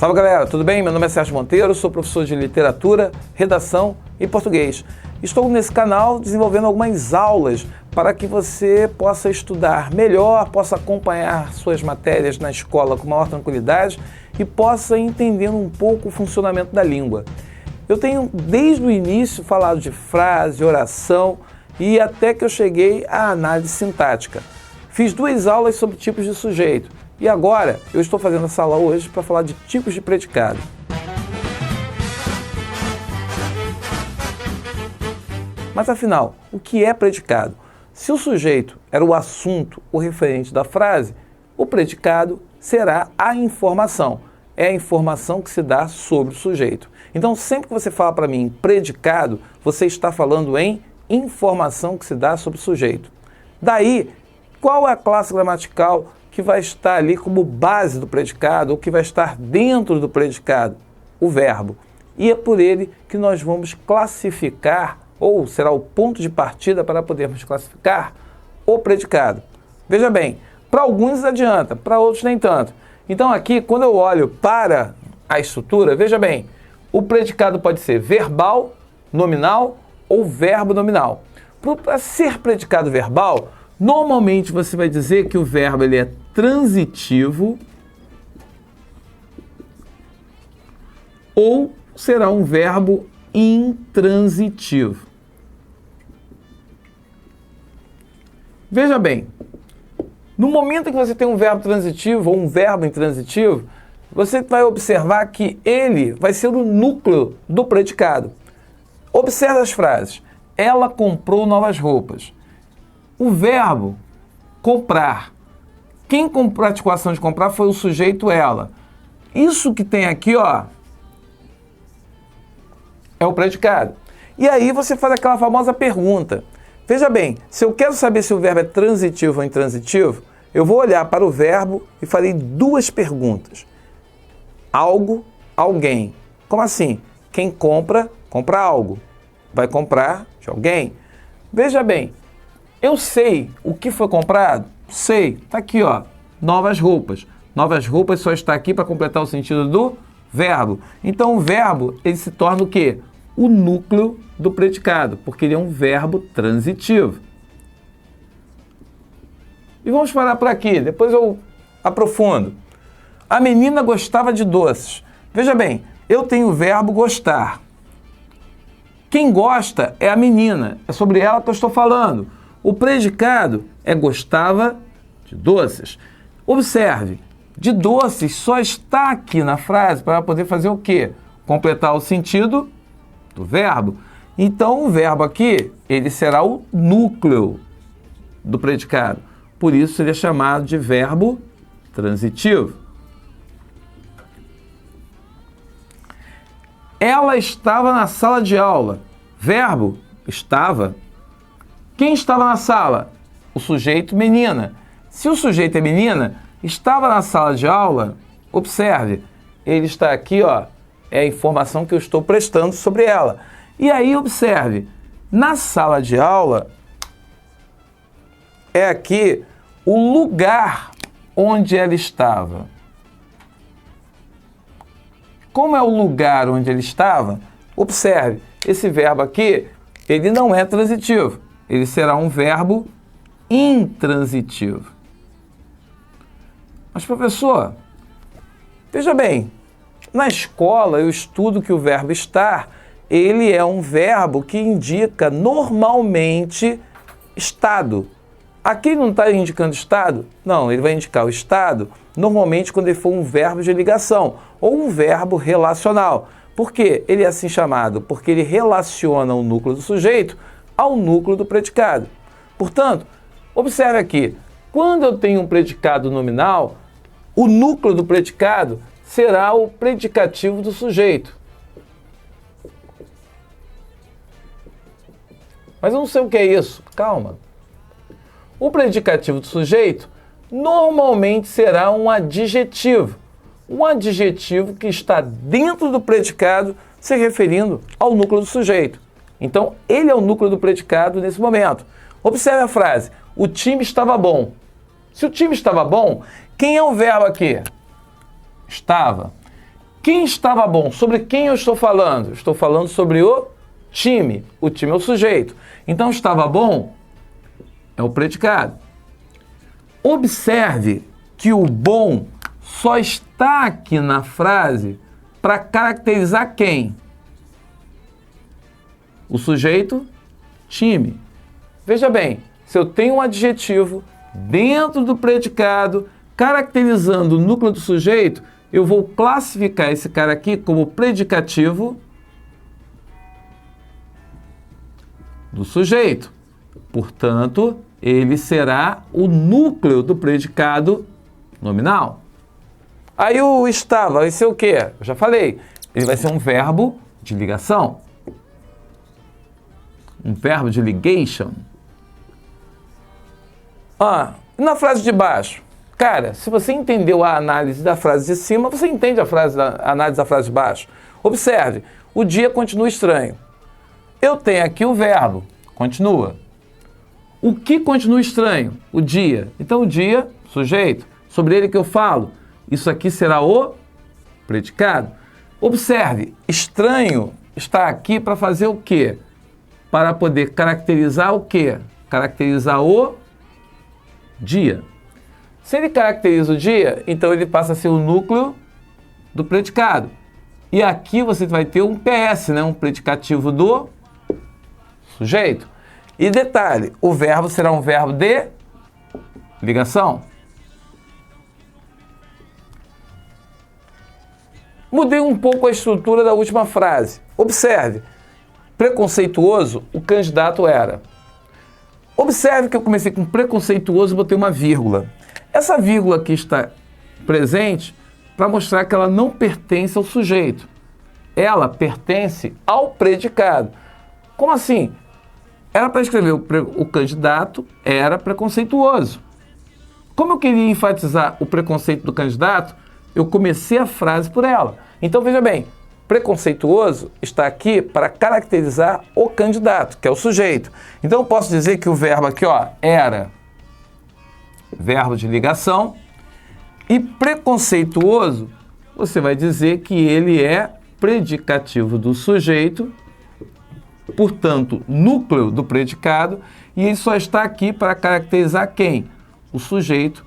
Salve galera, tudo bem? Meu nome é Sérgio Monteiro, sou professor de literatura, redação e português. Estou nesse canal desenvolvendo algumas aulas para que você possa estudar melhor, possa acompanhar suas matérias na escola com maior tranquilidade e possa entender um pouco o funcionamento da língua. Eu tenho desde o início falado de frase, oração e até que eu cheguei à análise sintática. Fiz 2 aulas sobre tipos de sujeito. E agora, eu estou fazendo essa aula hoje para falar de tipos de predicado. Mas afinal, o que é predicado? Se o sujeito era o assunto, o referente da frase, o predicado será a informação. É a informação que se dá sobre o sujeito. Então, sempre que você fala para mim predicado, você está falando em informação que se dá sobre o sujeito. Daí, qual é a classe gramatical que vai estar ali como base do predicado, ou que vai estar dentro do predicado? O verbo. E é por ele que nós vamos classificar, ou será o ponto de partida para podermos classificar o predicado. Veja bem, para alguns adianta, para outros nem tanto. Então aqui, quando eu olho para a estrutura, veja bem, o predicado pode ser verbal, nominal ou verbo nominal. Para ser predicado verbal, normalmente você vai dizer que o verbo ele é transitivo ou será um verbo intransitivo. Veja bem, no momento em que você tem um verbo transitivo ou um verbo intransitivo, você vai observar que ele vai ser o núcleo do predicado. Observe as frases. Ela comprou novas roupas. O verbo comprar. Quem praticou a ação de comprar foi o sujeito ela. Isso que tem aqui, ó, é o predicado. E aí você faz aquela famosa pergunta. Veja bem, se eu quero saber se o verbo é transitivo ou intransitivo, eu vou olhar para o verbo e farei 2 perguntas. Algo, alguém. Como assim? Quem compra, compra algo. Vai comprar de alguém. Veja bem, eu sei o que foi comprado? Sei. Está aqui, ó. Novas roupas. Novas roupas só está aqui para completar o sentido do verbo. Então, o verbo, ele se torna o quê? O núcleo do predicado, porque ele é um verbo transitivo. E vamos parar por aqui, depois eu aprofundo. A menina gostava de doces. Veja bem, eu tenho o verbo gostar. Quem gosta é a menina, é sobre ela que eu estou falando. O predicado é gostava de doces. Observe, de doces só está aqui na frase para poder fazer o quê? Completar o sentido do verbo. Então o verbo aqui, ele será o núcleo do predicado. Por isso ele é chamado de verbo transitivo. Ela estava na sala de aula. Verbo, estava. Quem estava na sala? O sujeito menina. Se o sujeito é menina, estava na sala de aula, observe, ele está aqui, ó, é a informação que eu estou prestando sobre ela. E aí, observe, na sala de aula, é aqui o lugar onde ela estava. Como é o lugar onde ele estava? Observe, esse verbo aqui, ele não é transitivo. Ele será um verbo intransitivo. Mas, professor, veja bem, na escola eu estudo que o verbo estar, ele é um verbo que indica normalmente estado. Aqui não está indicando estado? Não, ele vai indicar o estado normalmente quando ele for um verbo de ligação ou um verbo relacional. Por quê? Ele é assim chamado porque ele relaciona o núcleo do sujeito ao núcleo do predicado. Portanto, observe aqui, quando eu tenho um predicado nominal, o núcleo do predicado será o predicativo do sujeito. Mas eu não sei o que é isso. Calma. O predicativo do sujeito normalmente será um adjetivo. Um adjetivo que está dentro do predicado se referindo ao núcleo do sujeito. Então, ele é o núcleo do predicado nesse momento. Observe a frase, o time estava bom. Se o time estava bom, quem é o verbo aqui? Estava. Quem estava bom? Sobre quem eu estou falando? Estou falando sobre o time. O time é o sujeito. Então, estava bom é o predicado. Observe que o bom só está aqui na frase para caracterizar quem? O sujeito, time. Veja bem, se eu tenho um adjetivo dentro do predicado, caracterizando o núcleo do sujeito, eu vou classificar esse cara aqui como predicativo do sujeito. Portanto, ele será o núcleo do predicado nominal. Aí o estava vai ser o quê? Eu já falei. Ele vai ser um verbo de ligação. Um verbo de ligation. Na frase de baixo. Cara, se você entendeu a análise da frase de cima, você entende a análise da frase de baixo. Observe, o dia continua estranho. Eu tenho aqui o verbo, continua. O que continua estranho? O dia. Então o dia, sujeito, sobre ele que eu falo, isso aqui será o predicado. Observe, estranho está aqui para fazer o quê? Para poder caracterizar o quê? Caracterizar o dia. Se ele caracteriza o dia, então ele passa a ser o núcleo do predicado. E aqui você vai ter um PS, né? Um predicativo do sujeito. E detalhe, o verbo será um verbo de ligação. Mudei um pouco a estrutura da última frase. Observe, preconceituoso, o candidato era. Observe que eu comecei com preconceituoso e botei uma vírgula. Essa vírgula aqui está presente para mostrar que ela não pertence ao sujeito. Ela pertence ao predicado. Como assim? Era para escrever o candidato era preconceituoso. Como eu queria enfatizar o preconceito do candidato, eu comecei a frase por ela. Então, veja bem, preconceituoso está aqui para caracterizar o candidato, que é o sujeito. Então, eu posso dizer que o verbo aqui, era verbo de ligação, e preconceituoso, você vai dizer que ele é predicativo do sujeito, portanto, núcleo do predicado, e ele só está aqui para caracterizar quem? O sujeito,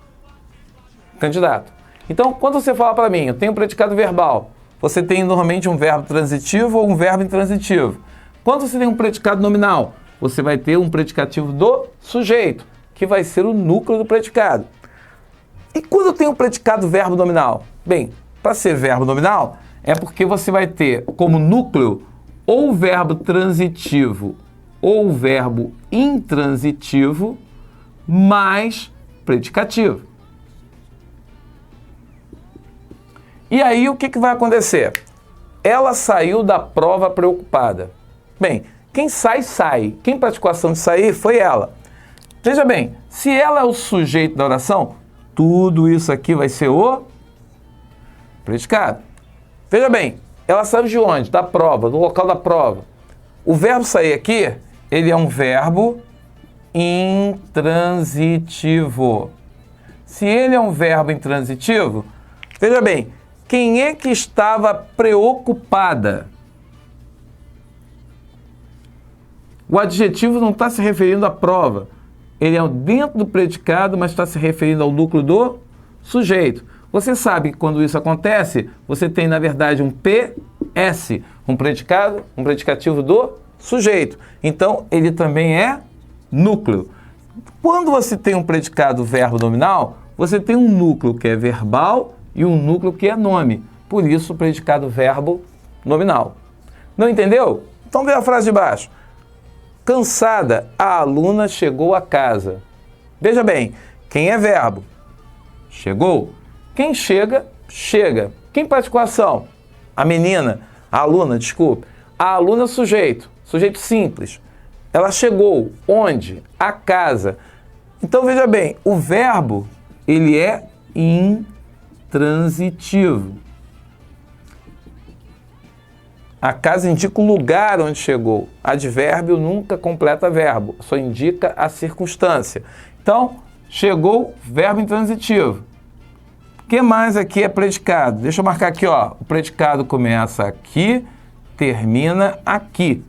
candidato. Então, quando você fala para mim, eu tenho um predicado verbal, você tem normalmente um verbo transitivo ou um verbo intransitivo. Quando você tem um predicado nominal, você vai ter um predicativo do sujeito, que vai ser o núcleo do predicado. E quando eu tenho um predicado verbo nominal? Bem, para ser verbo nominal, é porque você vai ter como núcleo ou o verbo transitivo ou o verbo intransitivo mais predicativo. E aí o que vai acontecer? Ela saiu da prova preocupada. Bem, quem sai, sai. Quem praticou a ação de sair foi ela. Veja bem, se ela é o sujeito da oração, tudo isso aqui vai ser o predicado. Veja bem, ela saiu de onde? Da prova, do local da prova. O verbo sair aqui, ele é um verbo intransitivo. Se ele é um verbo intransitivo, veja bem, quem é que estava preocupada? O adjetivo não está se referindo à prova. Ele é dentro do predicado, mas está se referindo ao núcleo do sujeito. Você sabe que quando isso acontece, você tem, na verdade, um PS, um predicativo do sujeito. Então, ele também é núcleo. Quando você tem um predicado verbo nominal, você tem um núcleo que é verbal e um núcleo que é nome. Por isso, o predicado verbo nominal. Não entendeu? Então, vê a frase de baixo. Cansada, a aluna chegou a casa. Veja bem, quem é verbo? Chegou. Quem chega, chega. Quem praticou a ação? A menina, a aluna, desculpe. A aluna é o sujeito, sujeito simples. Ela chegou. Onde? A casa. Então, veja bem, o verbo, ele é intransitivo. A casa indica o lugar onde chegou. Advérbio nunca completa verbo, só indica a circunstância. Então, chegou, verbo intransitivo. que mais aqui é predicado? Deixa eu marcar aqui, ó. O predicado começa aqui, termina aqui.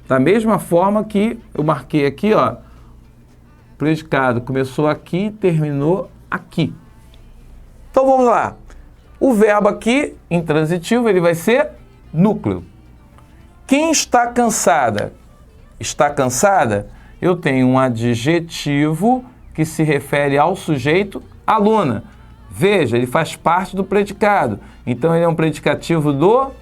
Da mesma forma que eu marquei aqui, ó. O predicado começou aqui, terminou aqui. Então vamos lá. O verbo aqui, intransitivo, ele vai ser núcleo. Quem está cansada? Está cansada? Eu tenho um adjetivo que se refere ao sujeito aluna. Veja, ele faz parte do predicado. Então ele é um predicativo do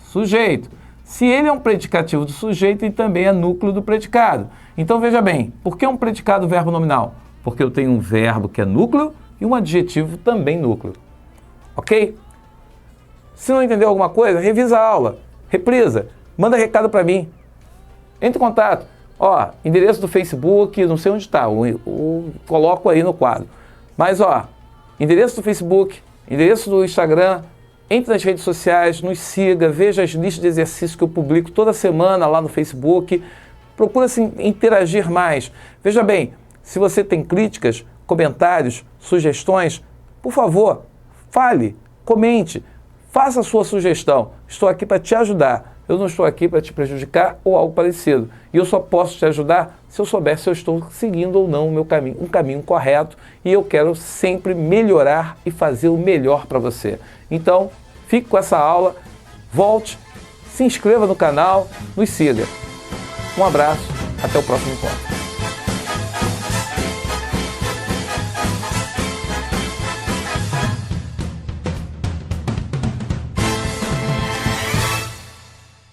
sujeito. Se ele é um predicativo do sujeito, ele também é núcleo do predicado. Então veja bem, por que um predicado verbo nominal? Porque eu tenho um verbo que é núcleo e um adjetivo também núcleo. Ok? Se não entendeu alguma coisa, revisa a aula, reprisa, manda recado para mim. Entre em contato. Ó, endereço do Facebook, não sei onde está, coloco aí no quadro. Mas ó, endereço do Facebook, endereço do Instagram, entre nas redes sociais, nos siga, veja as listas de exercícios que eu publico toda semana lá no Facebook. Procura se interagir mais. Veja bem, se você tem críticas, comentários, sugestões, por favor, fale, comente, faça a sua sugestão. Estou aqui para te ajudar. Eu não estou aqui para te prejudicar ou algo parecido. E eu só posso te ajudar se eu souber se eu estou seguindo ou não o meu caminho, um caminho correto. E eu quero sempre melhorar e fazer o melhor para você. Então, fique com essa aula, volte, se inscreva no canal, nos siga. Um abraço, até o próximo encontro.